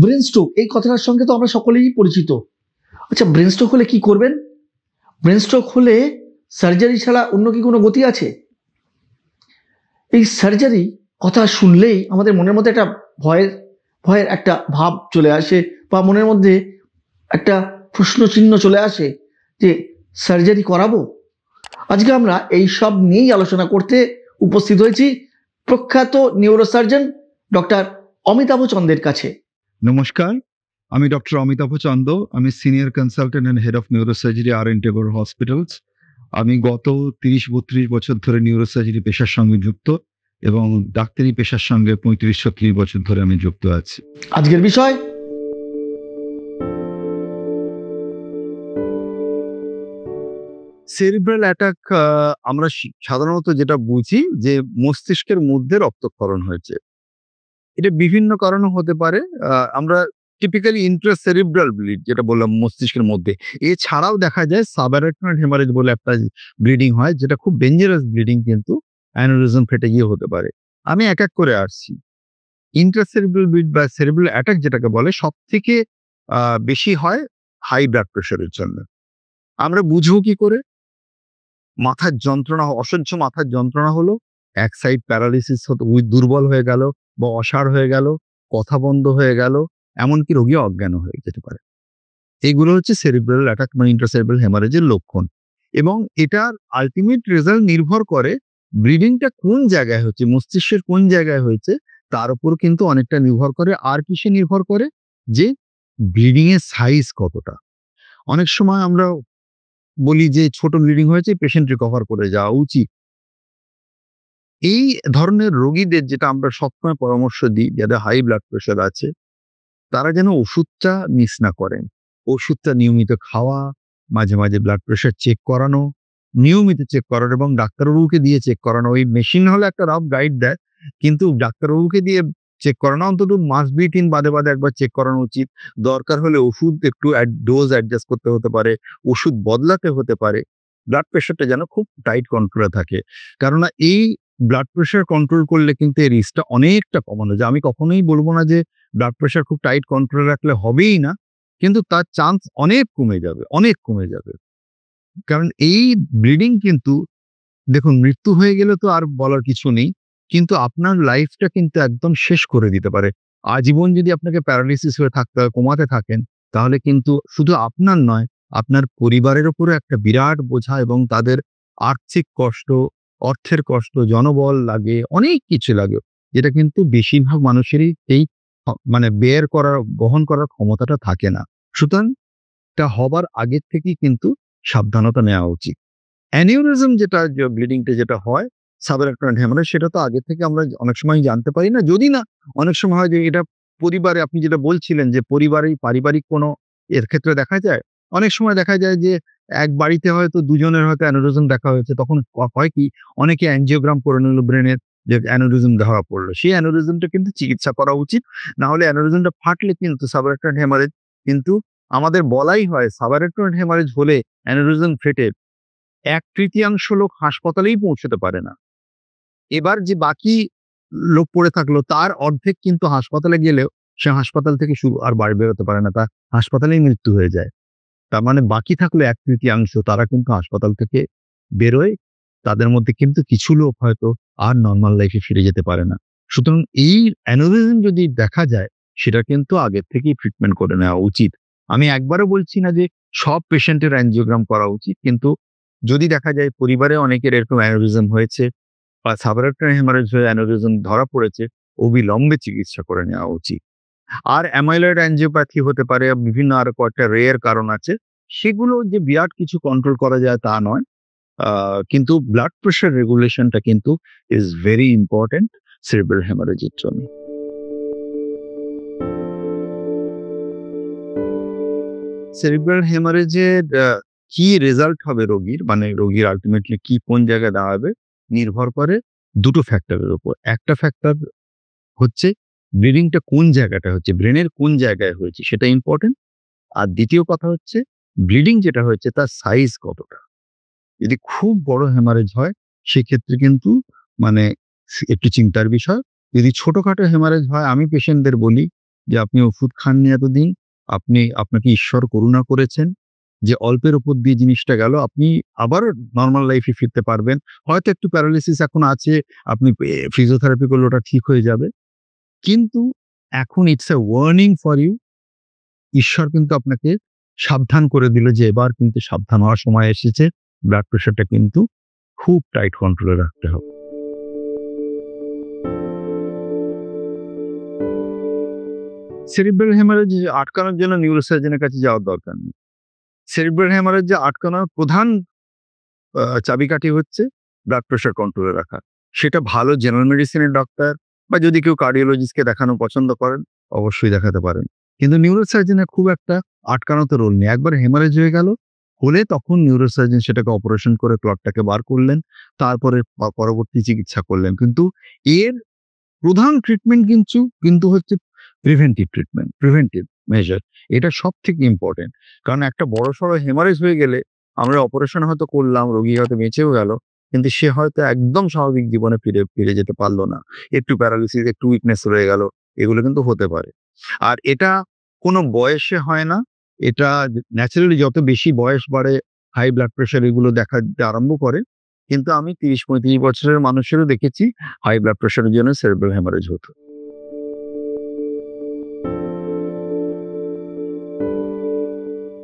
Brain stroke এই কথাটার সঙ্গে তো আমরা সকলেই পরিচিত। আচ্ছা, ব্রেন স্ট্রোক হলে কি করবেন? ব্রেন স্ট্রোক হলে সার্জারি ছাড়া অন্য কি কোনো গতি আছে? এই সার্জারি কথা শুনলেই আমাদের মনের মধ্যে একটা ভয়ের একটা ভাব চলে আসে, বা মনের মধ্যে একটা প্রশ্ন চিহ্ন চলে আসে যে সার্জারি করাবো। আজকে আমরা এই সব নিয়েই আলোচনা করতে উপস্থিত হয়েছি প্রখ্যাত নিউরোসার্জন ডক্টর অমিতাভ চন্দের কাছে। নমস্কার, আমি ডক্টর অমিতাভ চন্দ। আমি senior consultant and head of neurosurgery R N Tagore hospitals. আমি গত 30-32 বছর ধরে নিউরোসার্জারি পেশার সঙ্গে যুক্ত এবং ডাক্তারি পেশার সঙ্গে 35-36 বছর ধরে আমি যুক্ত আছি। আজকের বিষয় সেরিব্রাল অ্যাটাক আমরা সাধারণত যেটা বুঝি যে মস্তিষ্কের মধ্যে রক্তক্ষরণ হয়েছে। এটা বিভিন্ন কারণে হতে পারে। আমরা টিপিক্যালি ইন্ট্রাসেরিব্রাল ব্লিড যেটা বললাম মস্তিষ্কের মধ্যে। এছাড়াও দেখা যায় সাবঅ্যারাকনয়েড হেমারেজ বলে একটা ব্লিডিং হয়, যেটা খুব ডেঞ্জারাস ব্লিডিং, কিন্তু অ্যানিউরিজম ফেটে গিয়ে হতে পারে। আমি এক এক করে আসছি। ইন্ট্রাসেরিব্রাল ব্লিড বা সেরিব্রাল অ্যাটাক যেটাকে বলে সবথেকে বেশি হয় হাই ব্লাড প্রেশারের জন্য। আমরা বুঝবো কি করে? মাথার যন্ত্রণা, অসহ্য মাথার যন্ত্রণা হলো, এক সাইড প্যারালিসিস হতো, দুর্বল হয়ে গেল বা অসাড় হয়ে গেল, কথা বন্ধ হয়ে গেল, এমনকি রোগী অজ্ঞান হয়ে যেতে পারে। এগুলো হচ্ছে সেরিব্রাল অ্যাটাক মানে ইন্ট্রাসেরিব্রাল হেমারেজের লক্ষণ। এবং এটার আল্টিমেট রেজাল্ট নির্ভর করে ব্লিডিংটা কোন জায়গায় হচ্ছে, মস্তিষ্কের কোন জায়গায় হয়েছে তার উপর কিন্তু অনেকটা নির্ভর করে। আর কিসে নির্ভর করে? যে ব্লিডিং এর সাইজ কতটা। অনেক সময় আমরা বলি যে ছোট ব্লিডিং হয়েছে, পেশেন্ট রিকভার করে যাওয়া উচিত। এই ধরনের রোগীদের যেটা আমরা সবসময় পরামর্শ দিই, যাদের হাই ব্লাড প্রেশার আছে, তারা যেন ওষুধটা মিস না করেন। ওষুধটা নিয়মিত খাওয়া, মাঝে মাঝে ব্লাড প্রেশার চেক করানো, নিয়মিত চেক করানো এবং ডাক্তারবাবুকে দিয়ে চেক করানো। ওই মেশিন হলে একটা রাফ গাইড দেয়, কিন্তু ডাক্তারবাবুকে দিয়ে চেক করানো, অন্তত মাস বিটিন বাদে বাদে একবার চেক করানো উচিত। দরকার হলে ওষুধ একটু ডোজ অ্যাডজাস্ট করতে হতে পারে, ওষুধ বদলাতে হতে পারে। ব্লাড প্রেশারটা যেন খুব টাইট কন্ট্রোলে থাকে। কেননা এই ব্লাড প্রেশার কন্ট্রোল করলে কিন্তু এই রিস্কটা অনেকটা কমানো যায়। আমি কখনোই বলবো না যে ব্লাড প্রেশার খুব টাইট কন্ট্রোলে রাখলে হবেই না, কিন্তু তার চান্স অনেক কমে যাবে, অনেক কমে যাবে। কারণ এই ব্লিডিং কিন্তু, দেখুন, মৃত্যু হয়ে গেলে তো আর বলার কিছু নেই, কিন্তু আপনার লাইফটা কিন্তু একদম শেষ করে দিতে পারে। আজীবন যদি আপনাকে প্যারালিসিস হয়ে থাকতে হয়, কোমাতে থাকেন, তাহলে কিন্তু শুধু আপনার নয়, আপনার পরিবারের উপরে একটা বিরাট বোঝা এবং তাদের আর্থিক কষ্ট, অর্থের কষ্ট, জনবল লাগে, অনেক কিছু লাগে, যেটা কিন্তু বেশিরভাগ মানুষেরই এই মানে বহন করার ক্ষমতাটা থাকে না। সুতরাং এটা হবার আগের থেকেই কিন্তু সাবধানতা নেওয়া উচিত। অ্যানিউরিজম যেটা ব্লিডিংটা যেটা হয়, সাবঅ্যারাকনয়েড হেমারেজ, সেটা তো আগে থেকে আমরা অনেক সময় জানতে পারি না। যদি না অনেক সময় হয় যে এটা পরিবারে, আপনি যেটা বলছিলেন যে পারিবারিক কোনো এর ক্ষেত্রে দেখা যায়। অনেক সময় দেখা যায় যে এক বাড়িতে হয়তো দুজনের হয়তো অ্যানিউরিজম দেখা হয়েছে, তখন হয় কি, অনেকে অ্যানজিওগ্রাম করে নিল ব্রেনের, যে অ্যানিউরিজম ধরা পড়লো। সেই অ্যানিউরিজমটা কিন্তু চিকিৎসা করা উচিত। না হলে অ্যানিউরিজমটা ফাটলে কিন্তু সাবঅ্যারাকনয়েড হেমারেজ, কিন্তু আমাদের বলাই হয় সাবঅ্যারাকনয়েড হেমারেজ হলে, অ্যানিউরিজম ফেটে 1/3 লোক হাসপাতালেই পৌঁছতে পারে না। এবার যে বাকি লোক পড়ে থাকলো, তার অর্ধেক কিন্তু হাসপাতালে গেলেও সে হাসপাতাল থেকে আর বাড়ি বেরোতে পারে না। তার হাসপাতালেই মৃত্যু হয়ে যায়। তার মানে বাকি থাকলো 1/3, তারা কিন্তু হাসপাতাল থেকে বেরোয়। তাদের মধ্যে কিন্তু কিছু লোক হয়তো আর নরমাল লাইফে ফিরে যেতে পারে না। সুতরাং এই অ্যানিউরিজম যদি দেখা যায়, সেটা কিন্তু আগের থেকেই ট্রিটমেন্ট করে নেওয়া উচিত। আমি একবারও বলছি না যে সব পেশেন্টের অ্যানজিওগ্রাম করা উচিত, কিন্তু যদি দেখা যায় পরিবারে অনেকের এরকম অ্যানিউরিজম হয়েছে বা সাবআরাকনয়েড হেমারেজ হয়ে অ্যানিউরিজম ধরা পড়েছে, অবিলম্বে চিকিৎসা করে নেওয়া উচিত। আর অ্যামাইলয়েড অ্যানজিওপ্যাথি হতে পারে, বিভিন্ন আরো কয়েকটা রেয়ার কারণ আছে। সেগুলো যে বিরাট কিছু কন্ট্রোল করা যায় তা নয়। কিন্তু ব্লাড প্রেশার রেগুলেশনটা কিন্তু ইজ ভেরি ইম্পর্টেন্ট সেরিব্রাল হেমারেজের জন্য। সেরিব্রাল হেমারেজের কি রেজাল্ট হবে রোগীর, মানে রোগীর আল্টিমেটলি কি কোন জায়গায় দাঁড়াবে, নির্ভর করে দুটো ফ্যাক্টরের উপর। একটা ফ্যাক্টর হচ্ছে ব্লিডিংটা কোন জায়গাটা হচ্ছে, ব্রেনের কোন জায়গায় হয়েছে সেটা ইম্পর্টেন্ট। আর দ্বিতীয় কথা হচ্ছে ব্লিডিং যেটা হয়েছে তার সাইজ কতটা। যদি খুব বড় হেমারেজ হয়, সেক্ষেত্রে কিন্তু মানে একটু চিন্তার বিষয়। যদি ছোটখাটো হেমারেজ হয়, আমি পেশেন্টদের বলি যে আপনি ওষুধ খাননি এতদিন, আপনাকে ঈশ্বর করুণা করেছেন যে অল্পের উপর দিয়ে জিনিসটা গেল, আপনি আবার নরমাল লাইফে ফিরতে পারবেন। হয়তো একটু প্যারালাইসিস এখন আছে, আপনি ফিজিওথেরাপি করলে ওটা ঠিক হয়ে যাবে। কিন্তু এখন it's a warning for you. ঈশ্বর কিন্তু আপনাকে সাবধান করে দিল যে এবার কিন্তু সাবধান হওয়ার সময় এসেছে। ব্লাড প্রেশারটা কিন্তু খুব টাইট কন্ট্রোলে রাখতে হবে। সেরিব্রাল হ্যামারেজ আটকানোর জন্য নিউরোসার্জনের কাছে যাওয়ার দরকার নেই। সেরিব্রাল হ্যামারেজ আটকানোর প্রধান চাবিকাঠি হচ্ছে ব্লাড প্রেশার কন্ট্রোলে রাখা। সেটা ভালো জেনারেল মেডিসিনের ডক্টর বা যদি কেউ কার্ডিওলজিস্টকে দেখানো পছন্দ করেন, অবশ্যই দেখাতে পারেন। কিন্তু নিউরোসার্জনের খুব একটা আটকানোতে রোল নেই। একবার হ্যামারেজ হলে তখন নিউরোসার্জন সেটাকে অপারেশন করে ক্লটটাকে বার করলেন। তারপরে পরবর্তী চিকিৎসা করলেন। কিন্তু এর প্রধান ট্রিটমেন্ট কিন্তু হচ্ছে প্রিভেন্টিভ মেজার। এটা সবথেকে ইম্পোর্টেন্ট। কারণ একটা বড়সড় হেমারেজ হয়ে গেলে আমরা অপারেশন হয়তো করলাম, রোগী হয়তো বেঁচেও গেল। কিন্তু সে হয়তো একদম স্বাভাবিক জীবনে ফিরে যেতে পারল না। একটু প্যারালিসিস, একটু উইকনেস রয়ে গেল। এগুলো কিন্তু হতে পারে। আর এটা কোনো বয়সে হয় না। এটা ন্যাচারালি যত বেশি বয়স বাড়ে হাই ব্লাড প্রেশার এগুলো দেখা দিতে আরম্ভ করে। কিন্তু আমি ৩০-৩৫ বছরের মানুষেরও দেখেছি হাই ব্লাড প্রেশারের জন্য সেরিব্রাল হ্যামারেজ হতো।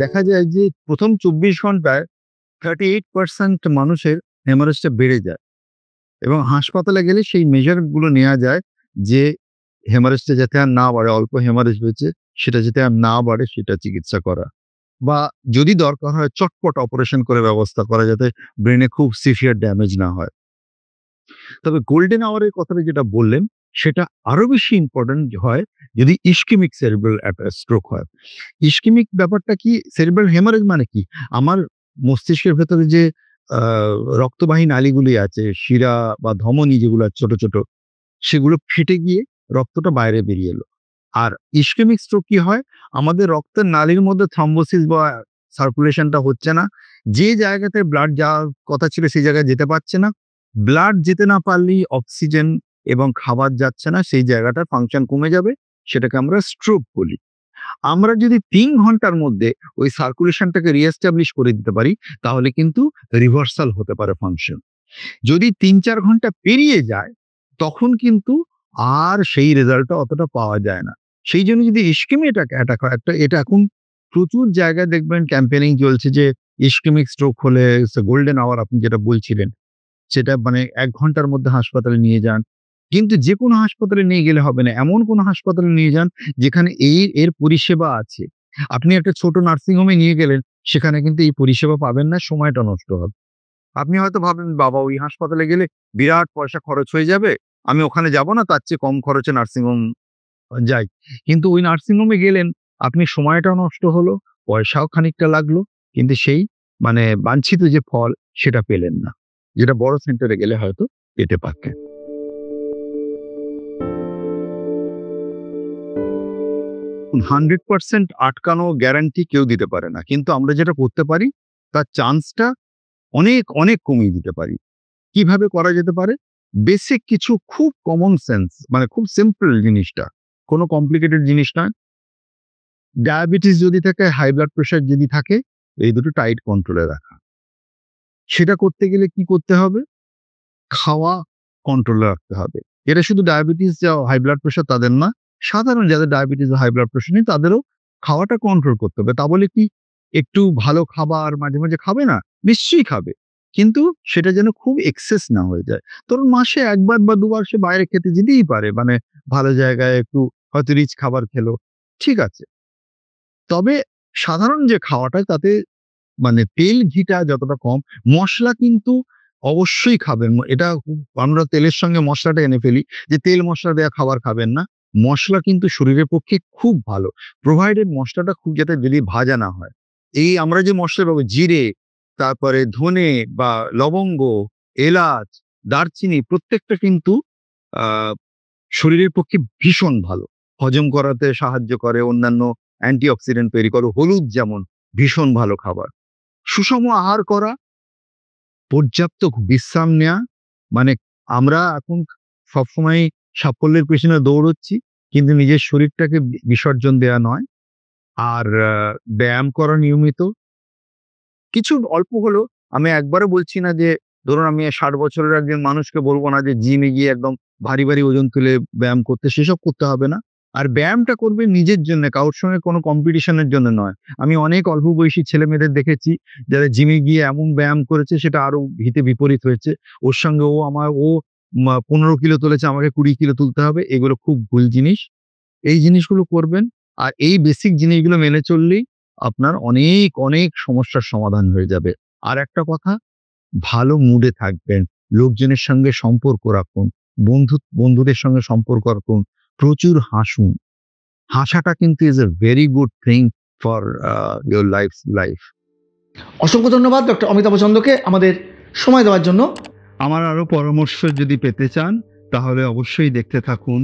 দেখা যায় যে প্রথম ২৪ ঘন্টায় 38% মানুষের হ্যামারেজটা বেড়ে যায় এবং হাসপাতালে গেলে সেই মেজার গুলো নেওয়া যায় যে হ্যামারেজটা যাতে আর না বাড়ে, অল্প হ্যামারেজ হয়েছে সেটা যাতে আর না বাড়ে সেটা চিকিৎসা করা। বা যদি দরকার হয় চটপট অপারেশন করে ব্যবস্থা করা যাতে ব্রেনে খুব সিভিয়ার ড্যামেজ না হয়। তবে গোল্ডেন আওয়ারের কথাটা যেটা বললেন, সেটা আরো বেশি ইম্পোর্টেন্ট হয় যদি ইসকেমিক সেরিব্রাল স্ট্রোক হয়। ইসকেমিক ব্যাপারটা কি? সেরিব্রাল হেমারেজ মানে কি? আমার মস্তিষ্কের ভেতরে যে আ রক্তবাহী নালীগুলি আছে, শিরা বা ধমনী যেগুলো আছে ছোট, ছোট, সেগুলো ফেটে গিয়ে রক্তটা বাইরে বেরিয়ে এলো। আর ইসকেমিক স্ট্রোক কি হয়? আমাদের রক্তের নালীর মধ্যে থ্রম্বোসিস বা সার্কুলেশনটা হচ্ছে না। যে জায়গাতে ব্লাড যাওয়ার কথা ছিল সেই জায়গায় যেতে পারছে না। ব্লাড যেতে না পারলেই অক্সিজেন এবং খাবার যাচ্ছে না, সেই জায়গাটার ফাংশন কমে যাবে। সেটাকে আমরা স্ট্রোক বলি। আমরা যদি ৩ ঘন্টার মধ্যে ওই সার্কুলেশনটাকে রিএস্টাবলিশ করে দিতে পারি, তাহলে কিন্তু রিভার্সাল হতে পারে ফাংশন। যদি ৩-৪ ঘন্টা পেরিয়ে যায়, তখন কিন্তু আর সেই রেজাল্টটা অতটা পাওয়া যায় না। সেইজন্য যদি ইসকেমি অ্যাটাক হয়, এটা এখন প্রচুর জায়গায় দেখবেন ক্যাম্পেইনিং চলছে যে ইসকেমিক স্ট্রোক হলে গোল্ডেন আওয়ার আপনি যেটা বলছিলেন, সেটা মানে ১ ঘন্টার মধ্যে হাসপাতালে নিয়ে যান। কিন্তু যেকোনো হাসপাতালে নিয়ে গেলে হবে না। এমন কোনো হাসপাতালে নিয়ে যান যেখানে এর পরিষেবা আছে। আপনি একটা ছোট নার্সিং হোমে নিয়ে গেলেন, সেখানে কিন্তু এই পরিষেবা পাবেন না, সময়টা নষ্ট হবে। আপনি হয়তো ভাবেন, বাবা ওই হাসপাতালে গেলে বিরাট পয়সা খরচ হয়ে যাবে। আমি ওখানে যাব না, তার চেয়ে কম খরচে নার্সিংহোম যাই। কিন্তু ওই নার্সিংহোমে গেলেন, আপনি সময়টাও নষ্ট হলো, পয়সাও খানিকটা লাগলো। কিন্তু সেই মানে বাঞ্ছিত যে ফল সেটা পেলেন না। যেটা বড় সেন্টারে গেলে হয়তো পেতে পারতেন। 100% আটকানো গ্যারান্টি কেউ দিতে পারে না। কিন্তু আমরা যেটা করতে পারি, তার চান্সটা অনেক কমিয়ে দিতে পারি। কিভাবে করা যেতে পারে? বেসিক কিছু খুব কমন সেন্স মানে খুব সিম্পল জিনিসটা। কোনো কমপ্লিকেটেড জিনিস নয়। ডায়াবেটিস যদি থাকে, হাই ব্লাড প্রেশার যদি থাকে, এই দুটো টাইট কন্ট্রোলে রাখা। সেটা করতে গেলে কি করতে হবে? খাওয়া কন্ট্রোলে রাখতে হবে। এটা শুধু ডায়াবেটিস যা হাই ব্লাড প্রেশার তাদের না, সাধারণ যাদের ডায়াবেটিস বা হাই ব্লাড প্রেশার নেই তাদেরও খাওয়াটা কন্ট্রোল করতে হবে। তা বলে কি একটু ভালো খাবার মাঝে মাঝে খাবে না? নিশ্চয়ই খাবে। কিন্তু সেটা যেন খুব এক্সেস না হয়ে যায়। ধরুন মাসে ১ বার বা ২ বার সে বাইরে খেতে যেতেই পারে। মানে ভালো জায়গায় একটু হয়তো রিচ খাবার খেলো। ঠিক আছে। তবে সাধারণ যে খাওয়াটা তাতে মানে তেল ঘিটা যতটা কম, মসলা কিন্তু অবশ্যই খাবেন। এটা আমরা তেলের সঙ্গে মসলাটা এনে ফেলি যে তেল মসলা দেয়া খাবার খাবেন না। মসলা কিন্তু শরীরের পক্ষে খুব ভালো। প্রোভাইডেড মসলাটা খুব যাতে যদি ভাজা না হয়। এই আমরা যে মসলা পাবো জিরে, তারপরে ধনে বা লবঙ্গ, এলাচ, দারচিনি প্রত্যেকটা কিন্তু আ শরীরের পক্ষে ভীষণ ভালো। হজম করাতে সাহায্য করে, অন্যান্য অ্যান্টিঅক্সিডেন্ট তৈরি করে। হলুদ যেমন ভীষণ ভালো খাবার। সুষম আহার করা, পর্যাপ্ত বিশ্রাম নেয়া। মানে আমরা এখন সবসময় সাফল্যের পেছনে দৌড়চ্ছি। কিন্তু নিজের শরীরটাকে বিসর্জন দেওয়া নয়। আর ব্যায়াম করা নিয়মিত, কিছু অল্প হলো। আমি একবারও বলছি না যে ধরুন আমি ৬০ বছরের একজন মানুষকে বলব না যে জিমে গিয়ে একদম ভারী, ভারী ওজন তুলে ব্যায়াম করতে, সেসব করতে হবে না। আর ব্যায়ামটা করবে নিজের জন্যে, কারোর সঙ্গে কোনো কম্পিটিশন এর জন্য নয়। আমি অনেক অল্প বয়সী ছেলেমেয়েদের দেখেছি যারা জিমে গিয়ে এমন ব্যায়াম করেছে সেটা আরো হিতে বিপরীত হয়েছে। ওর সঙ্গে ও ১৫ কিলো তুলেছে, আমাকে ২০ কিলো তুলতে হবে। এগুলো খুব ভুল জিনিস। এই জিনিসগুলো করবেন। আর এই বেসিক জিনিসগুলো মেনে চললেই আপনার অনেক, অনেক সমস্যার সমাধান হয়ে যাবে। আর একটা কথা, ভালো মুডে থাকবেন। লোকজনের সঙ্গে সম্পর্ক রাখুন। বন্ধুদের সঙ্গে সম্পর্ক রাখুন। প্রচুর হাসুন। হাসাটা কিন্তু is a very good thing for your life. অসংখ্য ধন্যবাদ ডক্টর অমিতাভ চন্দ্রকে আমাদের সময় দেওয়ার জন্য। আমার আরো পরামর্শ যদি পেতে চান তাহলে অবশ্যই দেখতে থাকুন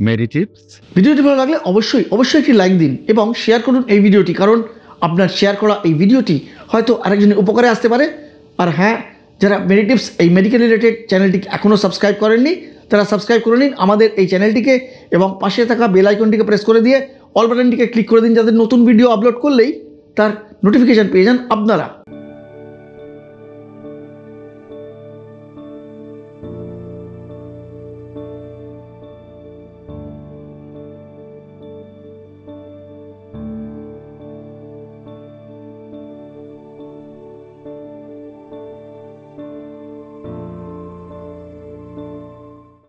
মেডিটিপস। ভিডিওটি ভালো লাগলে অবশ্যই একটি লাইক দিন এবং শেয়ার করুন এই ভিডিওটি, কারণ আপনার শেয়ার করা এই ভিডিওটি হয়তো আরেকজনের উপকারে আসতে পারে। আর হ্যাঁ, যারা মেডিটিপস এই মেডিকেল রিলেটেড চ্যানেলটি এখনও সাবস্ক্রাইব করেননি তারা সাবস্ক্রাইব করে নিন আমাদের এই চ্যানেলটিকে এবং পাশে থাকা বেল আইকনটিকে প্রেস করে দিয়ে অল বাটনটিকে ক্লিক করে দিন, যাতে নতুন ভিডিও আপলোড করলেই তার নোটিফিকেশান পেয়ে যান আপনারা।